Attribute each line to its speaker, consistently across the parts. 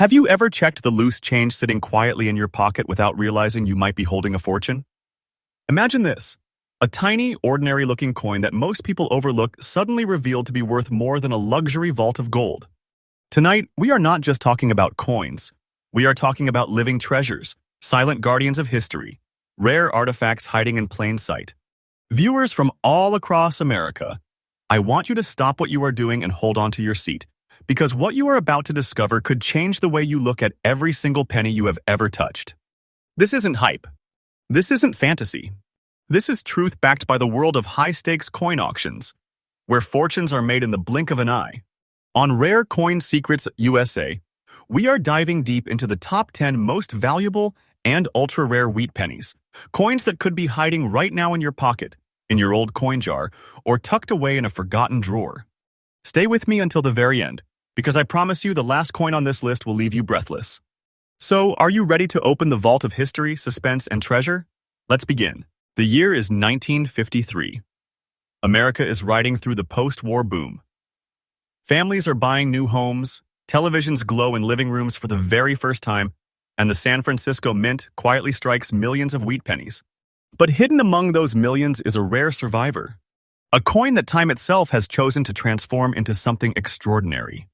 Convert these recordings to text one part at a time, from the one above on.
Speaker 1: Have you ever checked the loose change sitting quietly in your pocket without realizing you might be holding a fortune? Imagine this. A tiny, ordinary-looking coin that most people overlook suddenly revealed to be worth more than a luxury vault of gold. Tonight, we are not just talking about coins. We are talking about living treasures, silent guardians of history, rare artifacts hiding in plain sight. Viewers from all across America, I want you to stop what you are doing and hold on to your seat, because what you are about to discover could change the way you look at every single penny you have ever touched. This isn't hype. This isn't fantasy. This is truth backed by the world of high-stakes coin auctions, where fortunes are made in the blink of an eye. On Rare Coin Secrets USA, we are diving deep into the top 10 most valuable and ultra-rare wheat pennies, coins that could be hiding right now in your pocket, in your old coin jar, or tucked away in a forgotten drawer. Stay with me until the very end, because I promise you the last coin on this list will leave you breathless. So, are you ready to open the vault of history, suspense, and treasure? Let's begin. The year is 1953. America is riding through the post-war boom. Families are buying new homes, televisions glow in living rooms for the very first time, and the San Francisco Mint quietly strikes millions of wheat pennies. But hidden among those millions is a rare survivor. A coin that time itself has chosen to transform into something extraordinary.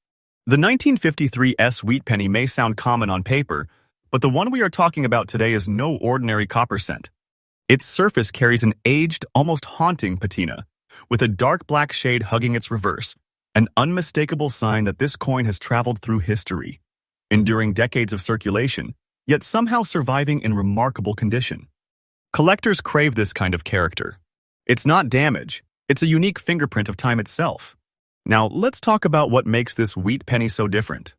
Speaker 1: The 1953 wheat penny may sound common on paper, but the one we are talking about today is no ordinary copper cent. Its surface carries an aged, almost haunting patina, with a dark black shade hugging its reverse, an unmistakable sign that this coin has traveled through history, enduring decades of circulation, yet somehow surviving in remarkable condition. Collectors crave this kind of character. It's not damage, it's a unique fingerprint of time itself. Now, let's talk about what makes this wheat penny so different.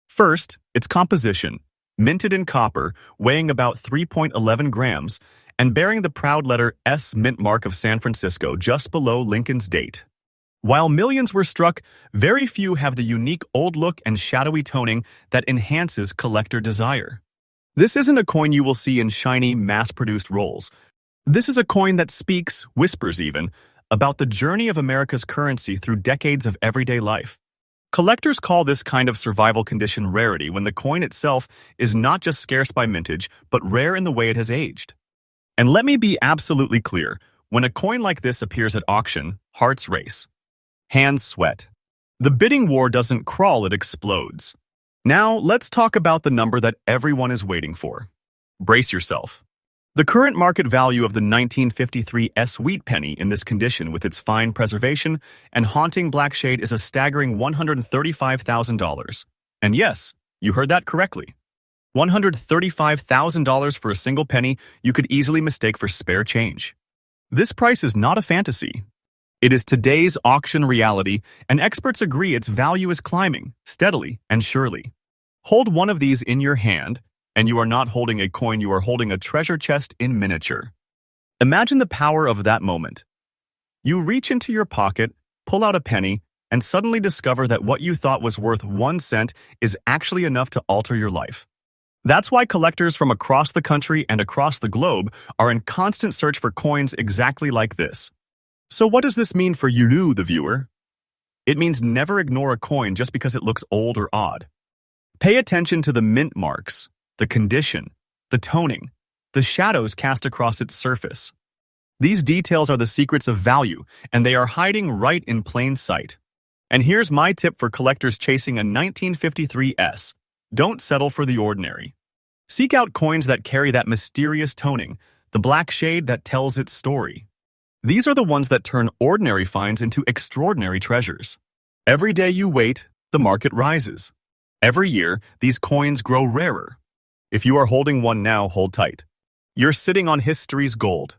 Speaker 1: First, its composition, minted in copper, weighing about 3.11 grams, and bearing the proud letter S mint mark of San Francisco just below Lincoln's date. While millions were struck, very few have the unique old look and shadowy toning that enhances collector desire. This isn't a coin you will see in shiny, mass-produced rolls. This is a coin that speaks, whispers even, about the journey of America's currency through decades of everyday life. Collectors call this kind of survival condition rarity when the coin itself is not just scarce by mintage, but rare in the way it has aged. And let me be absolutely clear, when a coin like this appears at auction, hearts race. Hands sweat. The bidding war doesn't crawl, it explodes. Now, let's talk about the number that everyone is waiting for. Brace yourself. The current market value of the 1953 wheat penny in this condition with its fine preservation and haunting black shade is a staggering $135,000. And yes, you heard that correctly. $135,000 for a single penny you could easily mistake for spare change. This price is not a fantasy. It is today's auction reality, and experts agree its value is climbing, steadily and surely. Hold one of these in your hand, and you are not holding a coin, you are holding a treasure chest in miniature. Imagine the power of that moment. You reach into your pocket, pull out a penny, and suddenly discover that what you thought was worth 1 cent is actually enough to alter your life. That's why collectors from across the country and across the globe are in constant search for coins exactly like this. So what does this mean for you, the viewer? It means never ignore a coin just because it looks old or odd. Pay attention to the mint marks, the condition, the toning, the shadows cast across its surface. These details are the secrets of value, and they are hiding right in plain sight. And here's my tip for collectors chasing a 1953 Don't settle for the ordinary. Seek out coins that carry that mysterious toning, the black shade that tells its story. These are the ones that turn ordinary finds into extraordinary treasures. Every day you wait, the market rises. Every year, these coins grow rarer. If you are holding one now, hold tight. You're sitting on history's gold.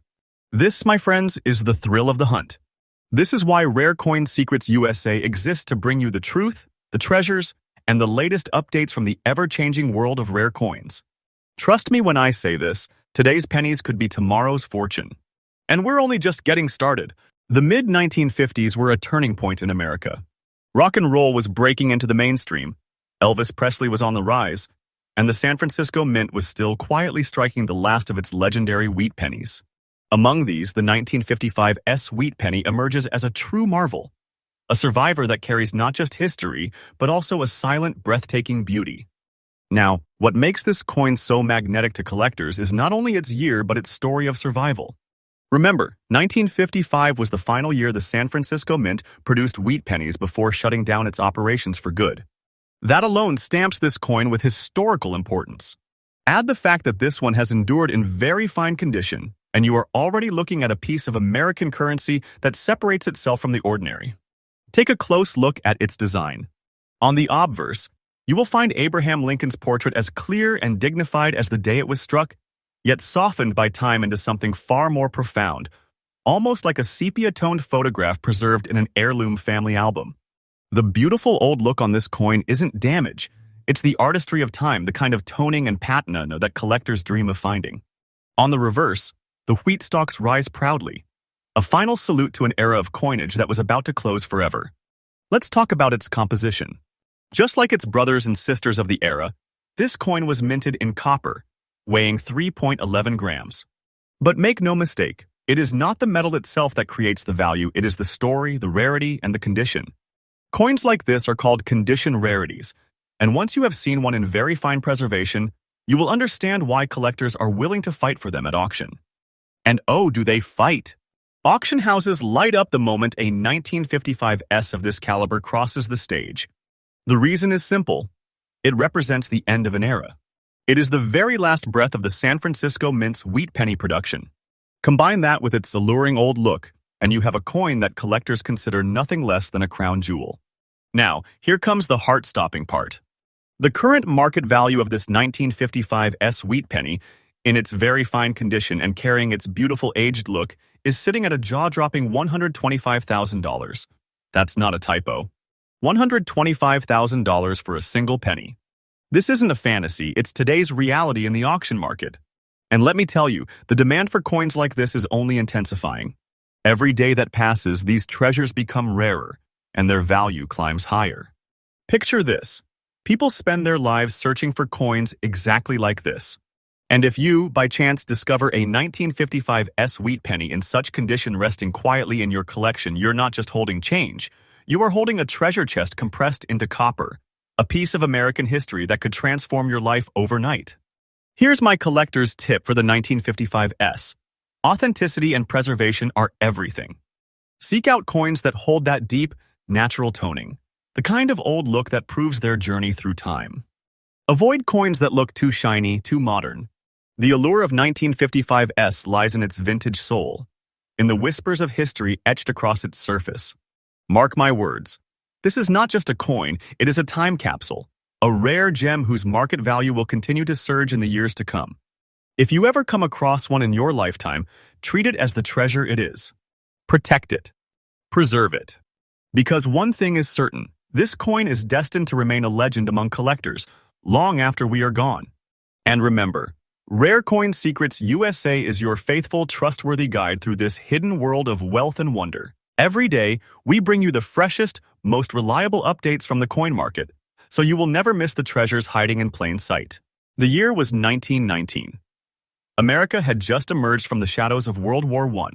Speaker 1: This, my friends, is the thrill of the hunt. This is why Rare Coin Secrets USA exists to bring you the truth, the treasures, and the latest updates from the ever-changing world of rare coins. Trust me when I say this, today's pennies could be tomorrow's fortune. And we're only just getting started. The mid-1950s were a turning point in America. Rock and roll was breaking into the mainstream, Elvis Presley was on the rise, and the San Francisco Mint was still quietly striking the last of its legendary wheat pennies. Among these, the 1955 wheat penny emerges as a true marvel, a survivor that carries not just history, but also a silent, breathtaking beauty. Now, what makes this coin so magnetic to collectors is not only its year but its story of survival. Remember, 1955 was the final year the San Francisco Mint produced wheat pennies before shutting down its operations for good. That alone stamps this coin with historical importance. Add the fact that this one has endured in very fine condition, and you are already looking at a piece of American currency that separates itself from the ordinary. Take a close look at its design. On the obverse, you will find Abraham Lincoln's portrait as clear and dignified as the day it was struck, yet softened by time into something far more profound, almost like a sepia-toned photograph preserved in an heirloom family album. The beautiful old look on this coin isn't damage. It's the artistry of time, the kind of toning and patina that collectors dream of finding. On the reverse, the wheat stalks rise proudly, a final salute to an era of coinage that was about to close forever. Let's talk about its composition. Just like its brothers and sisters of the era, this coin was minted in copper, weighing 3.11 grams. But make no mistake, it is not the metal itself that creates the value, it is the story, the rarity, and the condition. Coins like this are called condition rarities, and once you have seen one in very fine preservation, you will understand why collectors are willing to fight for them at auction. And oh, do they fight! Auction houses light up the moment a 1955 S of this caliber crosses the stage. The reason is simple. It represents the end of an era. It is the very last breath of the San Francisco Mint's wheat penny production. Combine that with its alluring old look, and you have a coin that collectors consider nothing less than a crown jewel. Now, here comes the heart-stopping part. The current market value of this 1955 S wheat penny, in its very fine condition and carrying its beautiful aged look, is sitting at a jaw-dropping $125,000. That's not a typo. $125,000 for a single penny. This isn't a fantasy, it's today's reality in the auction market. And let me tell you, the demand for coins like this is only intensifying. Every day that passes, these treasures become rarer, and their value climbs higher. Picture this. People spend their lives searching for coins exactly like this. And if you, by chance, discover a 1955 S wheat penny in such condition resting quietly in your collection, you're not just holding change. You are holding a treasure chest compressed into copper, a piece of American history that could transform your life overnight. Here's my collector's tip for the 1955 S. Authenticity and preservation are everything. Seek out coins that hold that deep, natural toning, the kind of old look that proves their journey through time. Avoid coins that look too shiny, too modern. The allure of 1955 S lies in its vintage soul, in the whispers of history etched across its surface. Mark my words, this is not just a coin, it is a time capsule, a rare gem whose market value will continue to surge in the years to come. If you ever come across one in your lifetime, treat it as the treasure it is. Protect it. Preserve it. Because one thing is certain, this coin is destined to remain a legend among collectors long after we are gone. And remember, Rare Coin Secrets USA is your faithful, trustworthy guide through this hidden world of wealth and wonder. Every day, we bring you the freshest, most reliable updates from the coin market, so you will never miss the treasures hiding in plain sight. The year was 1919. America had just emerged from the shadows of World War I.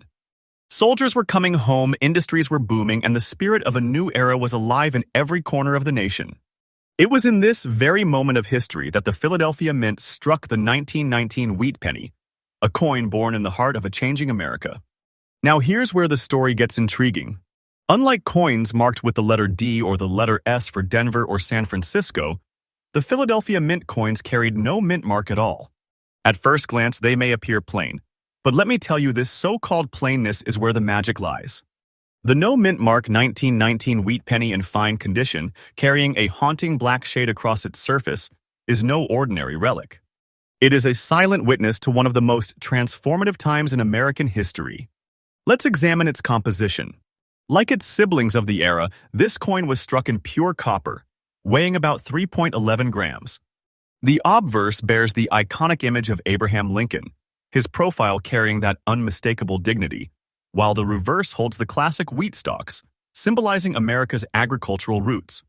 Speaker 1: Soldiers were coming home, industries were booming, and the spirit of a new era was alive in every corner of the nation. It was in this very moment of history that the Philadelphia Mint struck the 1919 wheat penny, a coin born in the heart of a changing America. Now here's where the story gets intriguing. Unlike coins marked with the letter D or the letter S for Denver or San Francisco, the Philadelphia Mint coins carried no mint mark at all. At first glance, they may appear plain, but let me tell you, this so-called plainness is where the magic lies. The no mint mark 1919 wheat penny in fine condition, carrying a haunting black shade across its surface, is no ordinary relic. It is a silent witness to one of the most transformative times in American history. Let's examine its composition. Like its siblings of the era, this coin was struck in pure copper, weighing about 3.11 grams. The obverse bears the iconic image of Abraham Lincoln, his profile carrying that unmistakable dignity, while the reverse holds the classic wheat stalks, symbolizing America's agricultural roots.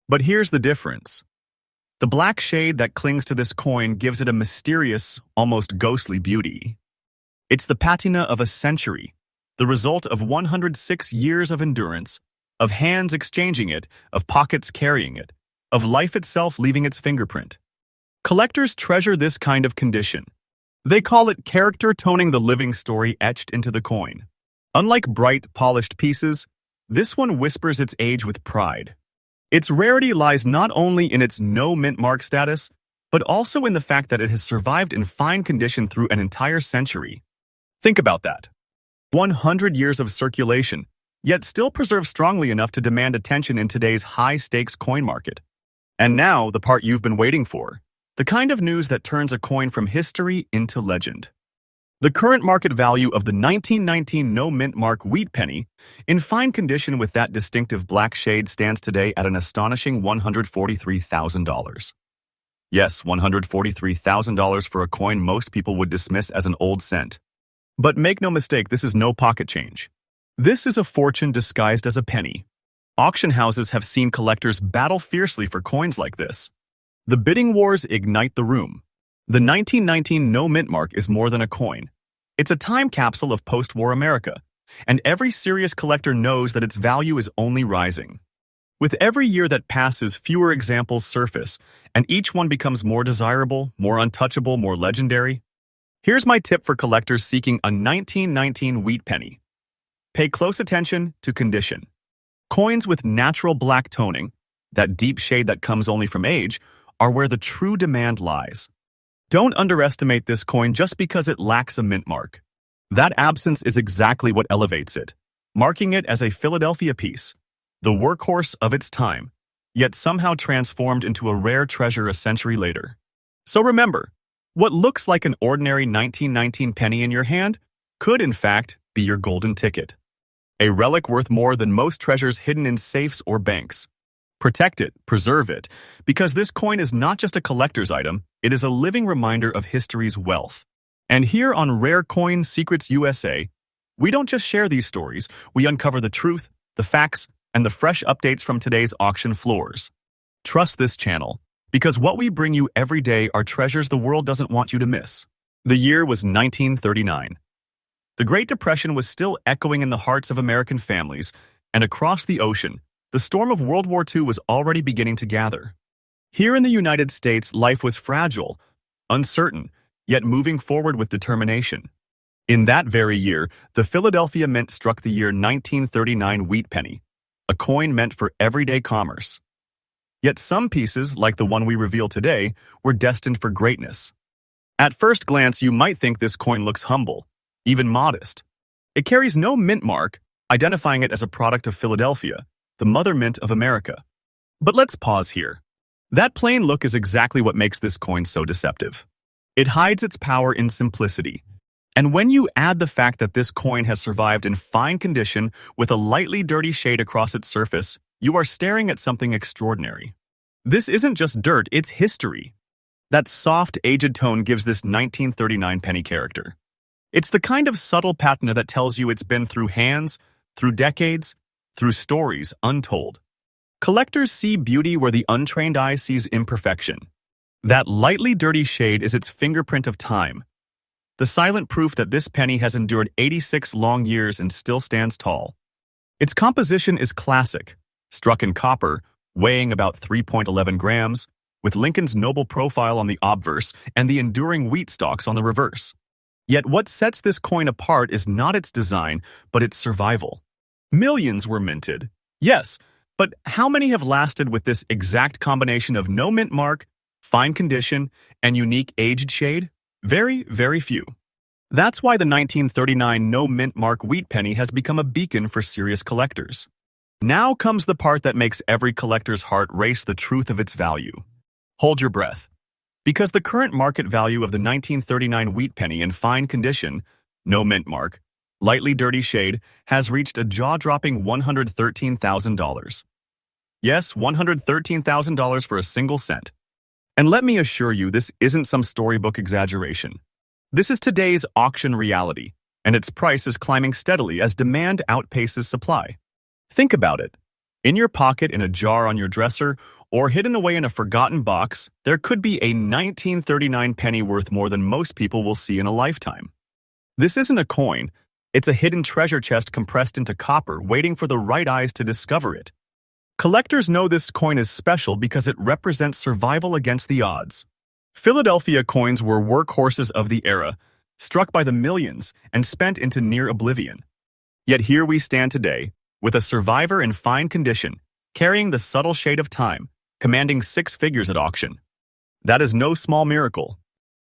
Speaker 1: But here's the difference. The black shade that clings to this coin gives it a mysterious, almost ghostly beauty. It's the patina of a century, the result of 106 years of endurance, of hands exchanging it, of pockets carrying it, of life itself leaving its fingerprint. Collectors treasure this kind of condition. They call it character toning, the living story etched into the coin. Unlike bright, polished pieces, this one whispers its age with pride. Its rarity lies not only in its no mint mark status, but also in the fact that it has survived in fine condition through an entire century. Think about that. 100 years of circulation, yet still preserved strongly enough to demand attention in today's high-stakes coin market. And now, the part you've been waiting for. The kind of news that turns a coin from history into legend. The current market value of the 1919 no mint mark wheat penny, in fine condition with that distinctive black shade, stands today at an astonishing $143,000. Yes, $143,000 for a coin most people would dismiss as an old cent. But make no mistake, this is no pocket change. This is a fortune disguised as a penny. Auction houses have seen collectors battle fiercely for coins like this. The bidding wars ignite the room. The 1919 no mint mark is more than a coin. It's a time capsule of post-war America, and every serious collector knows that its value is only rising. With every year that passes, fewer examples surface, and each one becomes more desirable, more untouchable, more legendary. Here's my tip for collectors seeking a 1919 wheat penny. Pay close attention to condition. Coins with natural black toning, that deep shade that comes only from age, are where the true demand lies. Don't underestimate this coin just because it lacks a mint mark. That absence is exactly what elevates it, marking it as a Philadelphia piece, the workhorse of its time, yet somehow transformed into a rare treasure a century later. So remember, what looks like an ordinary 1919 penny in your hand could, in fact, be your golden ticket. A relic worth more than most treasures hidden in safes or banks. Protect it, preserve it, because this coin is not just a collector's item, it is a living reminder of history's wealth. And here on Rare Coin Secrets USA, we don't just share these stories, we uncover the truth, the facts, and the fresh updates from today's auction floors. Trust this channel, because what we bring you every day are treasures the world doesn't want you to miss. The year was 1939. The Great Depression was still echoing in the hearts of American families, and across the ocean, the storm of World War II was already beginning to gather. Here in the United States, life was fragile, uncertain, yet moving forward with determination. In that very year, the Philadelphia Mint struck the year 1939 wheat penny, a coin meant for everyday commerce. Yet some pieces, like the one we reveal today, were destined for greatness. At first glance, you might think this coin looks humble, even modest. It carries no mint mark, identifying it as a product of Philadelphia, the mother mint of America. But let's pause here. That plain look is exactly what makes this coin so deceptive. It hides its power in simplicity. And when you add the fact that this coin has survived in fine condition with a lightly dirty shade across its surface, you are staring at something extraordinary. This isn't just dirt, it's history. That soft, aged tone gives this 1939 penny character. It's the kind of subtle patina that tells you it's been through hands, through decades, through stories untold. Collectors see beauty where the untrained eye sees imperfection. That lightly dirty shade is its fingerprint of time, the silent proof that this penny has endured 86 long years and still stands tall. Its composition is classic, struck in copper, weighing about 3.11 grams, with Lincoln's noble profile on the obverse and the enduring wheat stalks on the reverse. Yet what sets this coin apart is not its design, but its survival. Millions were minted, yes, but how many have lasted with this exact combination of no mint mark, fine condition, and unique aged shade? Very, very few. That's why the 1939 no mint mark wheat penny has become a beacon for serious collectors. Now comes the part that makes every collector's heart race, the truth of its value. Hold your breath, because the current market value of the 1939 wheat penny in fine condition, no mint mark, lightly dirty shade, has reached a jaw-dropping $113,000. Yes, $113,000 for a single cent. And let me assure you, this isn't some storybook exaggeration. This is today's auction reality, and its price is climbing steadily as demand outpaces supply. Think about it. In your pocket, in a jar on your dresser, or hidden away in a forgotten box, there could be a 1939 penny worth more than most people will see in a lifetime. This isn't a coin. It's a hidden treasure chest compressed into copper, waiting for the right eyes to discover it. Collectors know this coin is special because it represents survival against the odds. Philadelphia coins were workhorses of the era, struck by the millions and spent into near oblivion. Yet here we stand today, with a survivor in fine condition, carrying the subtle shade of time, commanding six figures at auction. That is no small miracle.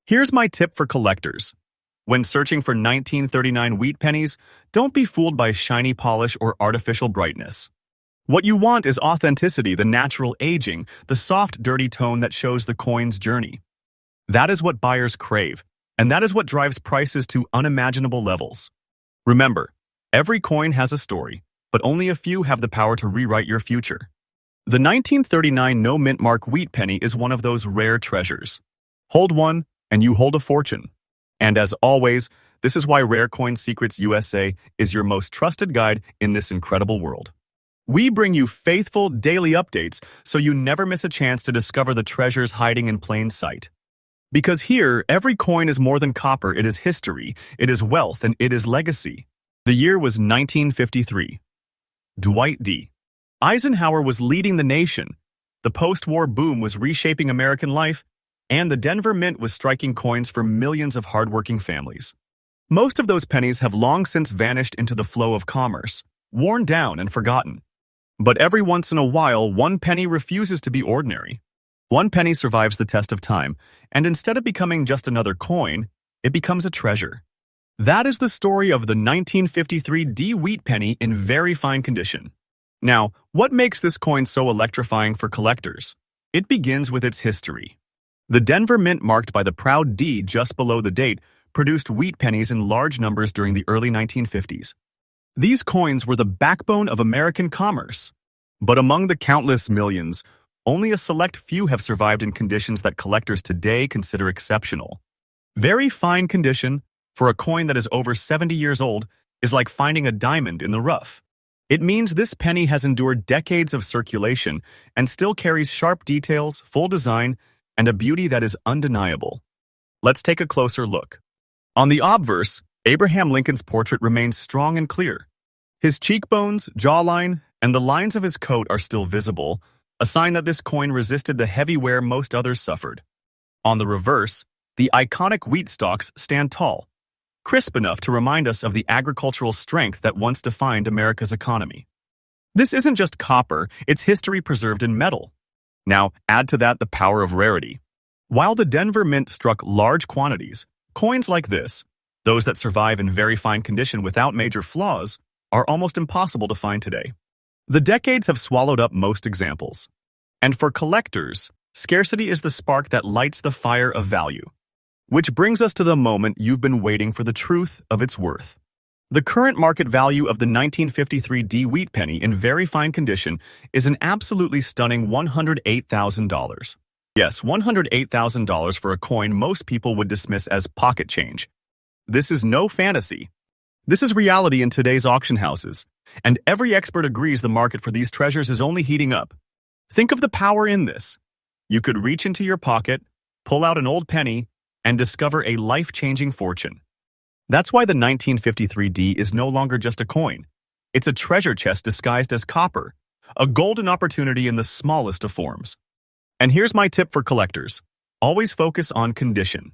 Speaker 1: Here's my tip for collectors. When searching for 1939 wheat pennies, don't be fooled by shiny polish or artificial brightness. What you want is authenticity, the natural aging, the soft, dirty tone that shows the coin's journey. That is what buyers crave, and that is what drives prices to unimaginable levels. Remember, every coin has a story, but only a few have the power to rewrite your future. The 1939 no mint mark wheat penny is one of those rare treasures. Hold one, and you hold a fortune. And as always, this is why Rare Coin Secrets USA is your most trusted guide in this incredible world. We bring you faithful daily updates so you never miss a chance to discover the treasures hiding in plain sight. Because here, every coin is more than copper, it is history, it is wealth, and it is legacy. The year was 1953. Dwight D. Eisenhower was leading the nation. The post-war boom was reshaping American life, and the Denver Mint was striking coins for millions of hardworking families. Most of those pennies have long since vanished into the flow of commerce, worn down and forgotten. But every once in a while, one penny refuses to be ordinary. One penny survives the test of time, and instead of becoming just another coin, it becomes a treasure. That is the story of the 1953 D wheat penny in very fine condition. Now, what makes this coin so electrifying for collectors? It begins with its history. The Denver Mint, marked by the proud D just below the date, produced wheat pennies in large numbers during the early 1950s. These coins were the backbone of American commerce. But among the countless millions, only a select few have survived in conditions that collectors today consider exceptional. Very fine condition, for a coin that is over 70 years old, is like finding a diamond in the rough. It means this penny has endured decades of circulation and still carries sharp details, full design, and a beauty that is undeniable. Let's take a closer look. On the obverse, Abraham Lincoln's portrait remains strong and clear. His cheekbones, jawline, and the lines of his coat are still visible, a sign that this coin resisted the heavy wear most others suffered. On the reverse, the iconic wheat stalks stand tall, crisp enough to remind us of the agricultural strength that once defined America's economy. This isn't just copper, it's history preserved in metal. Now, add to that the power of rarity. While the Denver Mint struck large quantities, coins like this, those that survive in very fine condition without major flaws, are almost impossible to find today. The decades have swallowed up most examples. And for collectors, scarcity is the spark that lights the fire of value. Which brings us to the moment you've been waiting for, the truth of its worth. The current market value of the 1953 D wheat penny in very fine condition is an absolutely stunning $108,000. Yes, $108,000 for a coin most people would dismiss as pocket change. This is no fantasy. This is reality in today's auction houses, and every expert agrees the market for these treasures is only heating up. Think of the power in this. You could reach into your pocket, pull out an old penny, and discover a life-changing fortune. That's why the 1953 D is no longer just a coin. It's a treasure chest disguised as copper, a golden opportunity in the smallest of forms. And here's my tip for collectors. Always focus on condition.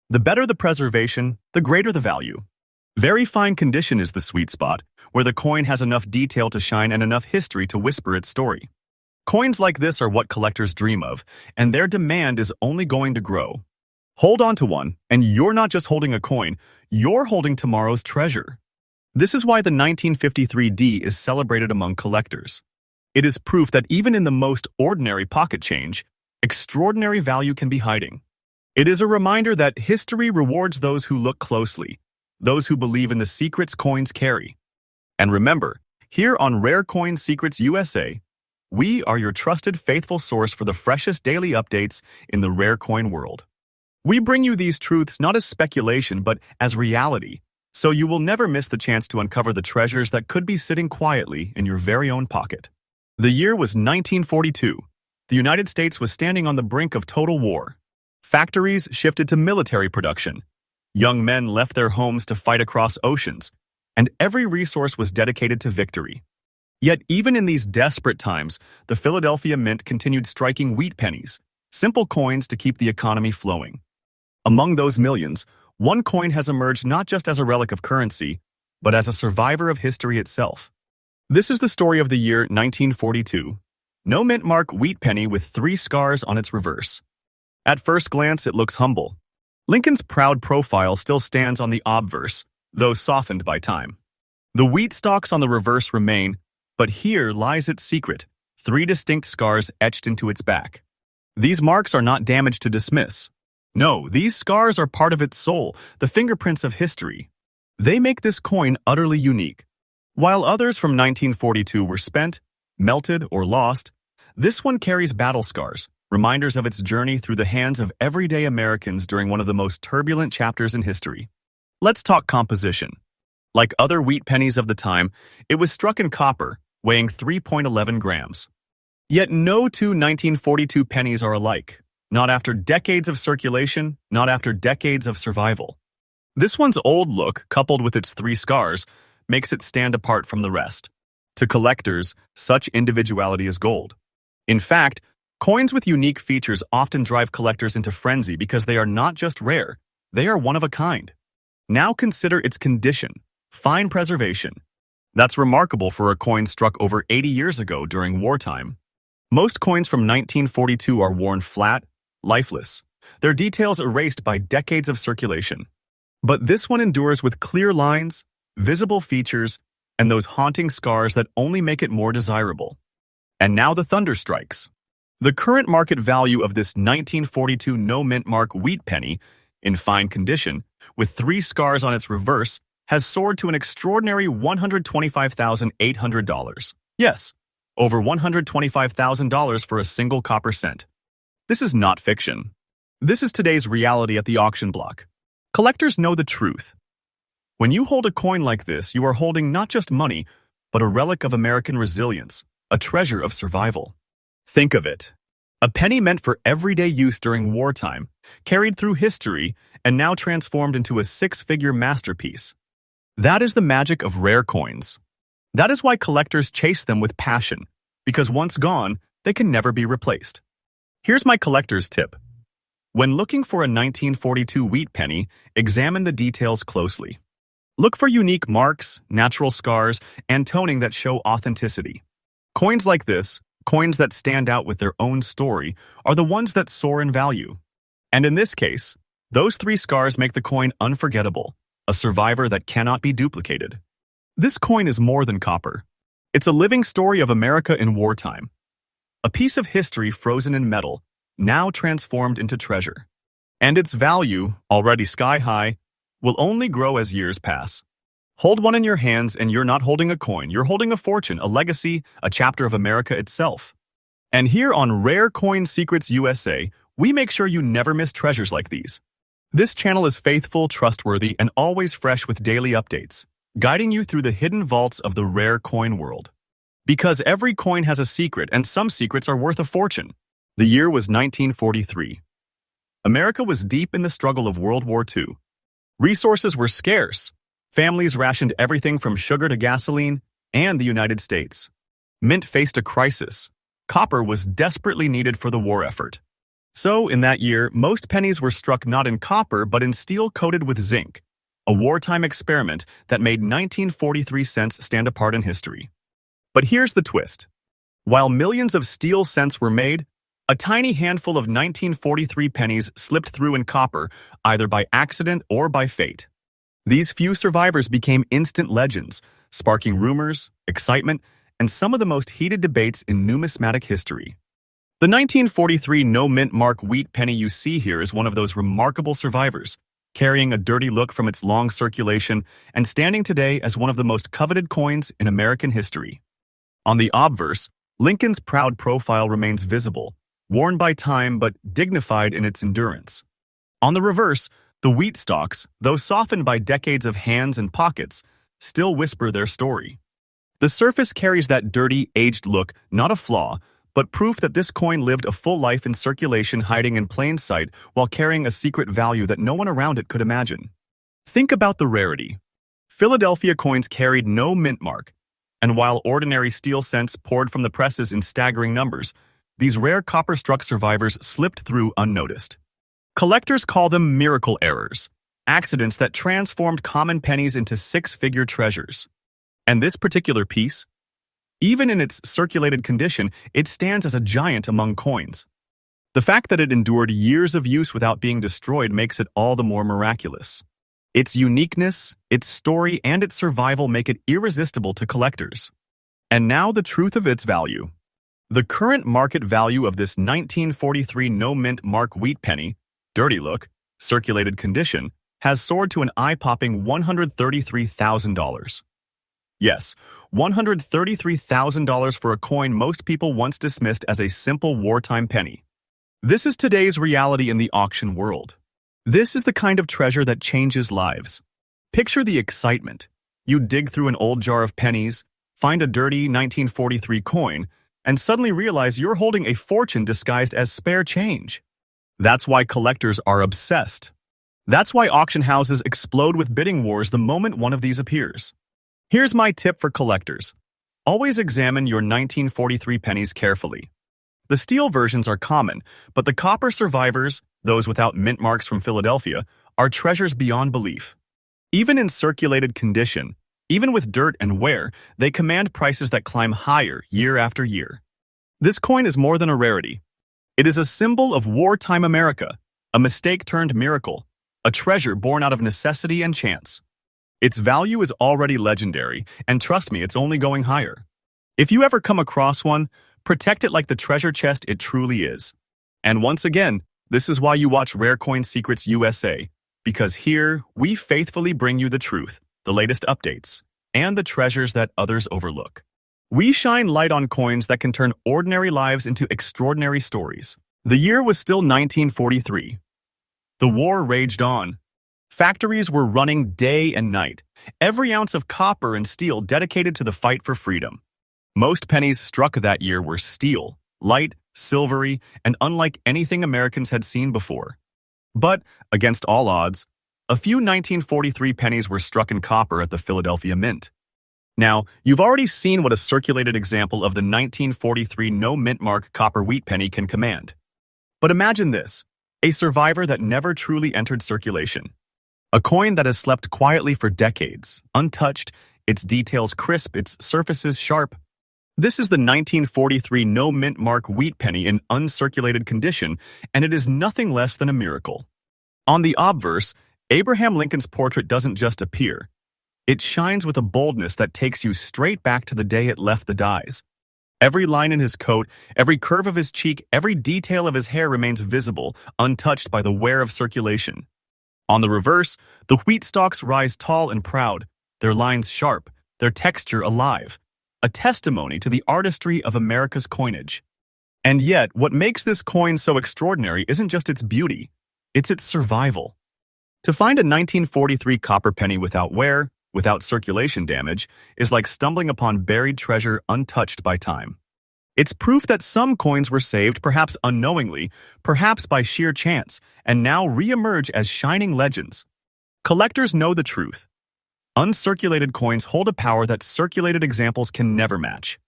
Speaker 1: The better the preservation, the greater the value. Very fine condition is the sweet spot, where the coin has enough detail to shine and enough history to whisper its story. Coins like this are what collectors dream of, and their demand is only going to grow. Hold on to one, and you're not just holding a coin, you're holding tomorrow's treasure. This is why the 1953 D is celebrated among collectors. It is proof that even in the most ordinary pocket change, extraordinary value can be hiding. It is a reminder that history rewards those who look closely, those who believe in the secrets coins carry. And remember, here on Rare Coin Secrets USA, we are your trusted, faithful source for the freshest daily updates in the rare coin world. We bring you these truths not as speculation, but as reality, so you will never miss the chance to uncover the treasures that could be sitting quietly in your very own pocket. The year was 1942. The United States was standing on the brink of total war. Factories shifted to military production. Young men left their homes to fight across oceans, and every resource was dedicated to victory. Yet even in these desperate times, the Philadelphia Mint continued striking wheat pennies, Simple coins to keep the economy flowing. Among those millions, one coin has emerged not just as a relic of currency, but as a survivor of history itself. This is the story of the year 1942. No mint mark wheat penny with 3 scars on its reverse. At first glance, it looks humble. Lincoln's proud profile still stands on the obverse, though softened by time. The wheat stalks on the reverse remain, but here lies its secret, 3 distinct scars etched into its back. These marks are not damage to dismiss. No, these scars are part of its soul, the fingerprints of history. They make this coin utterly unique. While others from 1942 were spent, melted, or lost, this one carries battle scars, reminders of its journey through the hands of everyday Americans during one of the most turbulent chapters in history. Let's talk composition. Like other wheat pennies of the time, it was struck in copper, weighing 3.11 grams. Yet no two 1942 pennies are alike. Not after decades of circulation, not after decades of survival. This one's old look, coupled with its 3 scars, makes it stand apart from the rest. To collectors, such individuality is gold. In fact, coins with unique features often drive collectors into frenzy because they are not just rare, they are one of a kind. Now consider its condition, fine preservation. That's remarkable for a coin struck over 80 years ago during wartime. Most coins from 1942 are worn flat, lifeless, their details erased by decades of circulation. But this one endures with clear lines, visible features, and those haunting scars that only make it more desirable. And now the thunder strikes. The current market value of this 1942 no mint mark wheat penny, in fine condition, with 3 scars on its reverse, has soared to an extraordinary $125,800. Yes, over $125,000 for a single copper cent. This is not fiction. This is today's reality at the auction block. Collectors know the truth. When you hold a coin like this, you are holding not just money, but a relic of American resilience, a treasure of survival. Think of it. A penny meant for everyday use during wartime, carried through history, and now transformed into a 6-figure masterpiece. That is the magic of rare coins. That is why collectors chase them with passion, because once gone, they can never be replaced. Here's my collector's tip. When looking for a 1942 wheat penny, examine the details closely. Look for unique marks, natural scars, and toning that show authenticity. Coins like this, coins that stand out with their own story, are the ones that soar in value. And in this case, those 3 scars make the coin unforgettable, a survivor that cannot be duplicated. This coin is more than copper. It's a living story of America in wartime. A piece of history frozen in metal, now transformed into treasure. And its value, already sky-high, will only grow as years pass. Hold one in your hands and you're not holding a coin, you're holding a fortune, a legacy, a chapter of America itself. And here on Rare Coin Secrets USA, we make sure you never miss treasures like these. This channel is faithful, trustworthy, and always fresh with daily updates, guiding you through the hidden vaults of the rare coin world. Because every coin has a secret, and some secrets are worth a fortune. The year was 1943. America was deep in the struggle of World War II. Resources were scarce. Families rationed everything from sugar to gasoline, and the United States. Mint faced a crisis. Copper was desperately needed for the war effort. So, in that year, most pennies were struck not in copper but in steel coated with zinc, a wartime experiment that made 1943 cents stand apart in history. But here's the twist. While millions of steel cents were made, a tiny handful of 1943 pennies slipped through in copper, either by accident or by fate. These few survivors became instant legends, sparking rumors, excitement, and some of the most heated debates in numismatic history. The 1943 no mint mark wheat penny you see here is one of those remarkable survivors, carrying a dirty look from its long circulation and standing today as one of the most coveted coins in American history. On the obverse, Lincoln's proud profile remains visible, worn by time but dignified in its endurance. On the reverse, the wheat stalks, though softened by decades of hands and pockets, still whisper their story. The surface carries that dirty, aged look, not a flaw, but proof that this coin lived a full life in circulation, hiding in plain sight while carrying a secret value that no one around it could imagine. Think about the rarity. Philadelphia coins carried no mint mark, and while ordinary steel cents poured from the presses in staggering numbers, these rare copper-struck survivors slipped through unnoticed. Collectors call them miracle errors, accidents that transformed common pennies into six-figure treasures. And this particular piece, even in its circulated condition, it stands as a giant among coins. The fact that it endured years of use without being destroyed makes it all the more miraculous. Its uniqueness, its story, and its survival make it irresistible to collectors. And now the truth of its value. The current market value of this 1943 no-mint mark wheat penny, dirty look, circulated condition, has soared to an eye-popping $133,000. Yes, $133,000 for a coin most people once dismissed as a simple wartime penny. This is today's reality in the auction world. This is the kind of treasure that changes lives. Picture the excitement. You dig through an old jar of pennies, find a dirty 1943 coin, and suddenly realize you're holding a fortune disguised as spare change. That's why collectors are obsessed. That's why auction houses explode with bidding wars the moment one of these appears. Here's my tip for collectors. Always examine your 1943 pennies carefully. The steel versions are common, but the copper survivors, those without mint marks from Philadelphia, are treasures beyond belief. Even in circulated condition, even with dirt and wear, they command prices that climb higher year after year. This coin is more than a rarity. It is a symbol of wartime America, a mistake turned miracle, a treasure born out of necessity and chance. Its value is already legendary, and trust me, it's only going higher. If you ever come across one, protect it like the treasure chest it truly is. And once again, this is why you watch Rare Coin Secrets USA, because here we faithfully bring you the truth, the latest updates, and the treasures that others overlook. We shine light on coins that can turn ordinary lives into extraordinary stories. The year was still 1943. The war raged on. Factories were running day and night, every ounce of copper and steel dedicated to the fight for freedom. Most pennies struck that year were steel, light, silvery, and unlike anything Americans had seen before. But, against all odds, a few 1943 pennies were struck in copper at the Philadelphia Mint. Now, you've already seen what a circulated example of the 1943 no-mint mark copper wheat penny can command. But imagine this, a survivor that never truly entered circulation. A coin that has slept quietly for decades, untouched, its details crisp, its surfaces sharp. This is the 1943 no-mint mark wheat penny in uncirculated condition, and it is nothing less than a miracle. On the obverse, Abraham Lincoln's portrait doesn't just appear. It shines with a boldness that takes you straight back to the day it left the dies. Every line in his coat, every curve of his cheek, every detail of his hair remains visible, untouched by the wear of circulation. On the reverse, the wheat stalks rise tall and proud, their lines sharp, their texture alive, a testimony to the artistry of America's coinage. And yet, what makes this coin so extraordinary isn't just its beauty, it's its survival. To find a 1943 copper penny without wear, without circulation damage, is like stumbling upon buried treasure untouched by time. It's proof that some coins were saved, perhaps unknowingly, perhaps by sheer chance, and now re-emerge as shining legends. Collectors know the truth. Uncirculated coins hold a power that circulated examples can never match.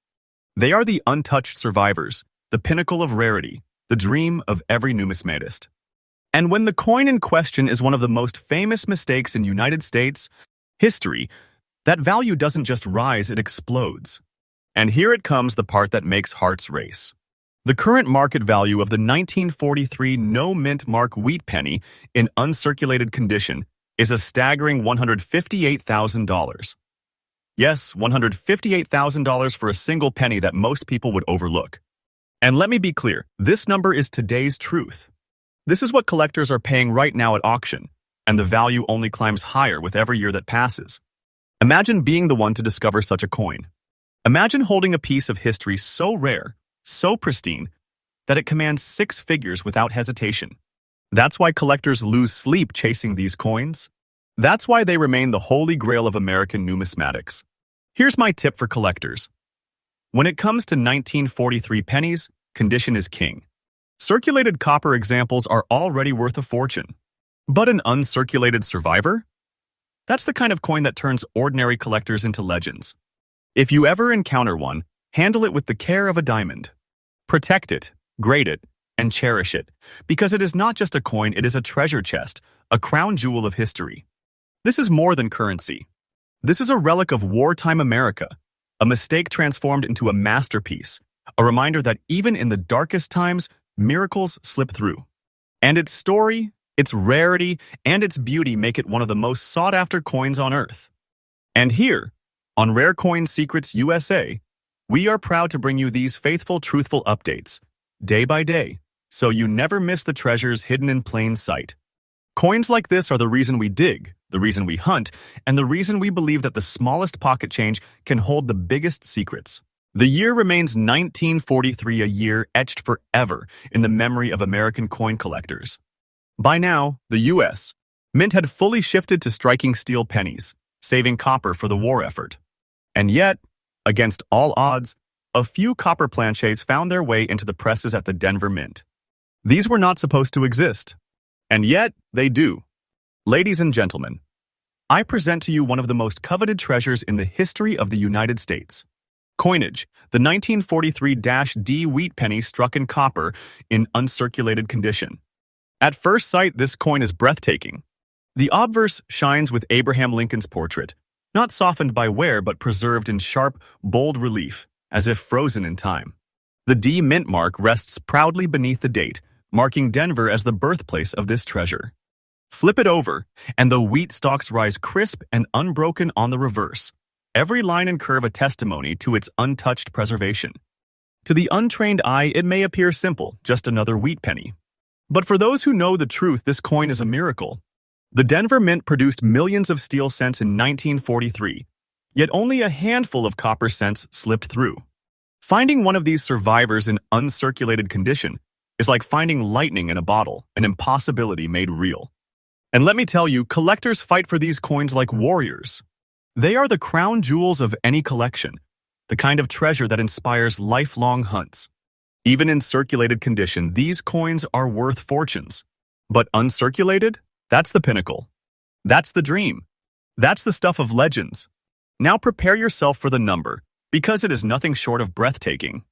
Speaker 1: They are the untouched survivors, the pinnacle of rarity, the dream of every numismatist. And when the coin in question is one of the most famous mistakes in United States history, that value doesn't just rise, it explodes. And here it comes, the part that makes hearts race. The current market value of the 1943 no-mint mark wheat penny in uncirculated condition is a staggering $158,000. Yes, $158,000 for a single penny that most people would overlook. And let me be clear, this number is today's truth. This is what collectors are paying right now at auction, and the value only climbs higher with every year that passes. Imagine being the one to discover such a coin. Imagine holding a piece of history so rare, so pristine, that it commands six figures without hesitation. That's why collectors lose sleep chasing these coins. That's why they remain the holy grail of American numismatics. Here's my tip for collectors. When it comes to 1943 pennies, condition is king. Circulated copper examples are already worth a fortune. But an uncirculated survivor? That's the kind of coin that turns ordinary collectors into legends. If you ever encounter one, handle it with the care of a diamond. Protect it, grade it, and cherish it, because it is not just a coin, it is a treasure chest, a crown jewel of history. This is more than currency. This is a relic of wartime America, a mistake transformed into a masterpiece, a reminder that even in the darkest times, miracles slip through. And its story, its rarity, and its beauty make it one of the most sought-after coins on Earth. And here, on Rare Coin Secrets USA, we are proud to bring you these faithful, truthful updates, day by day, so you never miss the treasures hidden in plain sight. Coins like this are the reason we dig, the reason we hunt, and the reason we believe that the smallest pocket change can hold the biggest secrets. The year remains 1943, a year etched forever in the memory of American coin collectors. By now, the U.S. Mint had fully shifted to striking steel pennies, saving copper for the war effort. And yet, against all odds, a few copper planchets found their way into the presses at the Denver Mint. These were not supposed to exist, and yet they do. Ladies and gentlemen, I present to you one of the most coveted treasures in the history of the United States. Coinage, the 1943-D wheat penny struck in copper in uncirculated condition. At first sight, this coin is breathtaking. The obverse shines with Abraham Lincoln's portrait, not softened by wear but preserved in sharp, bold relief, as if frozen in time. The D mint mark rests proudly beneath the date, marking Denver as the birthplace of this treasure. Flip it over, and the wheat stalks rise crisp and unbroken on the reverse, every line and curve a testimony to its untouched preservation. To the untrained eye, it may appear simple, just another wheat penny. But for those who know the truth, this coin is a miracle. The Denver Mint produced millions of steel cents in 1943, yet only a handful of copper cents slipped through. Finding one of these survivors in uncirculated condition is like finding lightning in a bottle, an impossibility made real. And let me tell you, collectors fight for these coins like warriors. They are the crown jewels of any collection, the kind of treasure that inspires lifelong hunts. Even in circulated condition, these coins are worth fortunes. But uncirculated? That's the pinnacle. That's the dream. That's the stuff of legends. Now prepare yourself for the number, because it is nothing short of breathtaking.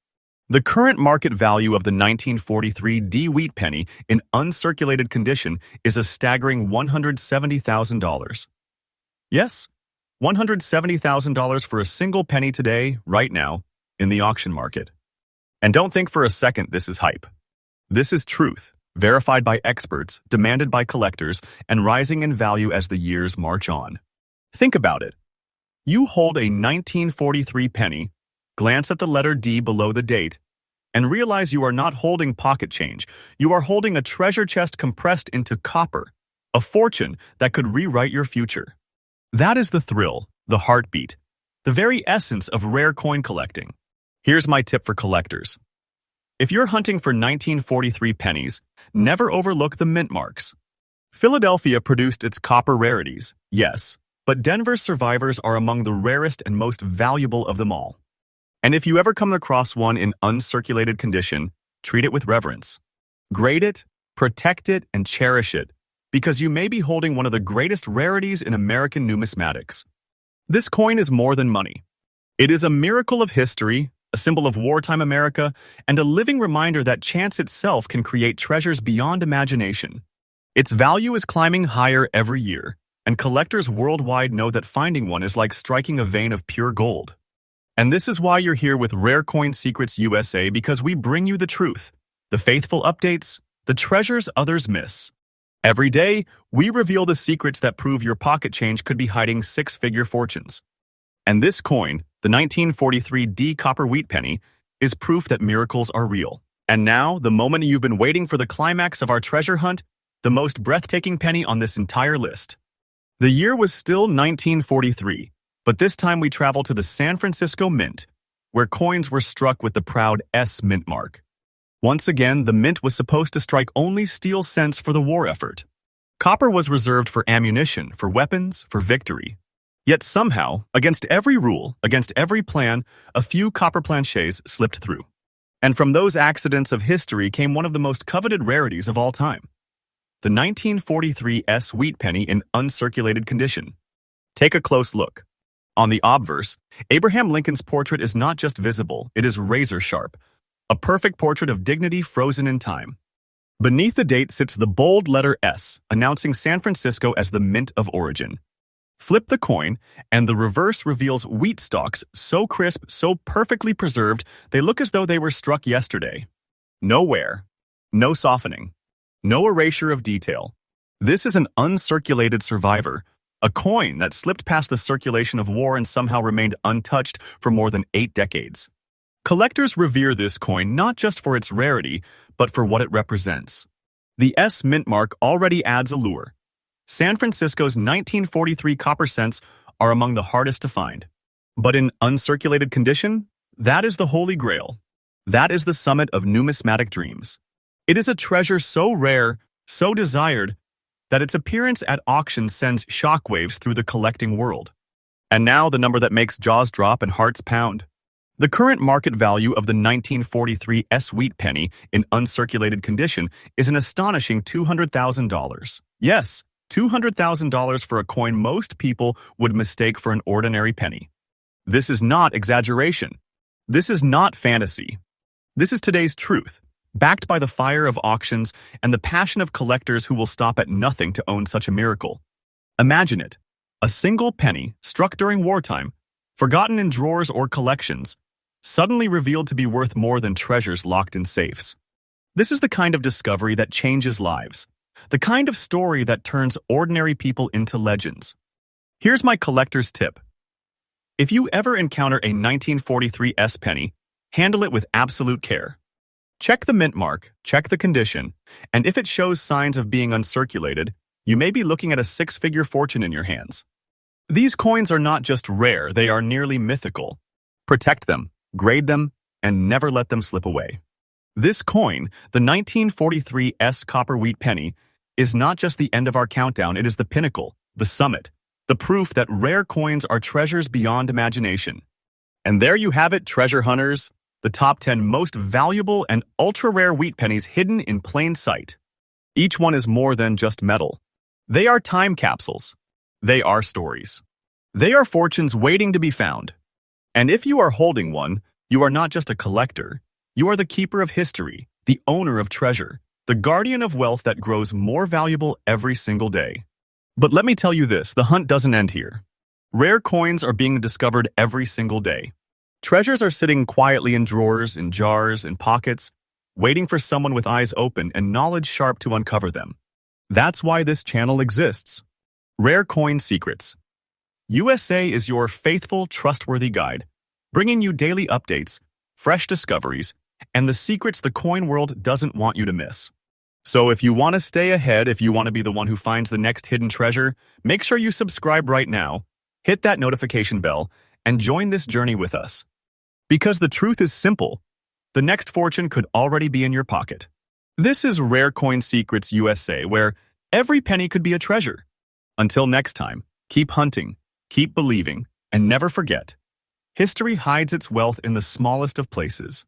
Speaker 1: The current market value of the 1943 D wheat penny in uncirculated condition is a staggering $170,000. Yes, $170,000 for a single penny today, right now, in the auction market. And don't think for a second this is hype. This is truth, verified by experts, demanded by collectors, and rising in value as the years march on. Think about it. You hold a 1943 penny, glance at the letter D below the date, and realize you are not holding pocket change. You are holding a treasure chest compressed into copper, a fortune that could rewrite your future. That is the thrill, the heartbeat, the very essence of rare coin collecting. Here's my tip for collectors. If you're hunting for 1943 pennies, never overlook the mint marks. Philadelphia produced its copper rarities, yes, but Denver's survivors are among the rarest and most valuable of them all. And if you ever come across one in uncirculated condition, treat it with reverence. Grade it, protect it, and cherish it, because you may be holding one of the greatest rarities in American numismatics. This coin is more than money. It is a miracle of history, a symbol of wartime America, and a living reminder that chance itself can create treasures beyond imagination. Its value is climbing higher every year, and collectors worldwide know that finding one is like striking a vein of pure gold. And this is why you're here with Rare Coin Secrets USA, because we bring you the truth, the faithful updates, the treasures others miss. Every day, we reveal the secrets that prove your pocket change could be hiding six-figure fortunes. And this coin, the 1943 D copper wheat penny, is proof that miracles are real. And now, the moment you've been waiting for, the climax of our treasure hunt, the most breathtaking penny on this entire list. The year was still 1943, but this time we travel to the San Francisco Mint, where coins were struck with the proud S mint mark. Once again, the mint was supposed to strike only steel cents for the war effort. Copper was reserved for ammunition, for weapons, for victory. Yet somehow, against every rule, against every plan, a few copper planchets slipped through. And from those accidents of history came one of the most coveted rarities of all time. The 1943 S wheat penny in uncirculated condition. Take a close look. On the obverse, Abraham Lincoln's portrait is not just visible, it is razor sharp. a perfect portrait of dignity frozen in time. Beneath the date sits the bold letter S, announcing San Francisco as the mint of origin. Flip the coin, and the reverse reveals wheat stalks so crisp, so perfectly preserved, they look as though they were struck yesterday. No wear, no softening, no erasure of detail. This is an uncirculated survivor, a coin that slipped past the circulation of war and somehow remained untouched for more than 8 decades. Collectors revere this coin not just for its rarity, but for what it represents. The S mint mark already adds allure. San Francisco's 1943 copper cents are among the hardest to find. But in uncirculated condition, that is the holy grail. That is the summit of numismatic dreams. It is a treasure so rare, so desired, that its appearance at auction sends shockwaves through the collecting world. And now the number that makes jaws drop and hearts pound. The current market value of the 1943 S wheat penny in uncirculated condition is an astonishing $200,000. Yes, $200,000 for a coin most people would mistake for an ordinary penny. This is not exaggeration. This is not fantasy. This is today's truth, backed by the fire of auctions and the passion of collectors who will stop at nothing to own such a miracle. Imagine it, a single penny struck during wartime, forgotten in drawers or collections, suddenly revealed to be worth more than treasures locked in safes. This is the kind of discovery that changes lives. The kind of story that turns ordinary people into legends. Here's my collector's tip. If you ever encounter a 1943 S penny, handle it with absolute care. Check the mint mark, check the condition, and if it shows signs of being uncirculated, you may be looking at a 6-figure fortune in your hands. These coins are not just rare, they are nearly mythical. Protect them, grade them, and never let them slip away. This coin, the 1943 S copper wheat penny, is not just the end of our countdown, it is the pinnacle, the summit, the proof that rare coins are treasures beyond imagination. And there you have it, treasure hunters, the top 10 most valuable and ultra-rare wheat pennies hidden in plain sight. Each one is more than just metal. They are time capsules. They are stories. They are fortunes waiting to be found. And if you are holding one, you are not just a collector, you are the keeper of history, the owner of treasure, the guardian of wealth that grows more valuable every single day. But let me tell you this, the hunt doesn't end here. Rare coins are being discovered every single day. Treasures are sitting quietly in drawers, in jars, in pockets, waiting for someone with eyes open and knowledge sharp to uncover them. That's why this channel exists. Rare Coin Secrets. USA is your faithful, trustworthy guide, bringing you daily updates, fresh discoveries, and the secrets the coin world doesn't want you to miss. So if you want to stay ahead, if you want to be the one who finds the next hidden treasure, make sure you subscribe right now, hit that notification bell, and join this journey with us. Because the truth is simple, the next fortune could already be in your pocket. This is Rare Coin Secrets USA, where every penny could be a treasure. Until next time, keep hunting, keep believing, and never forget, history hides its wealth in the smallest of places.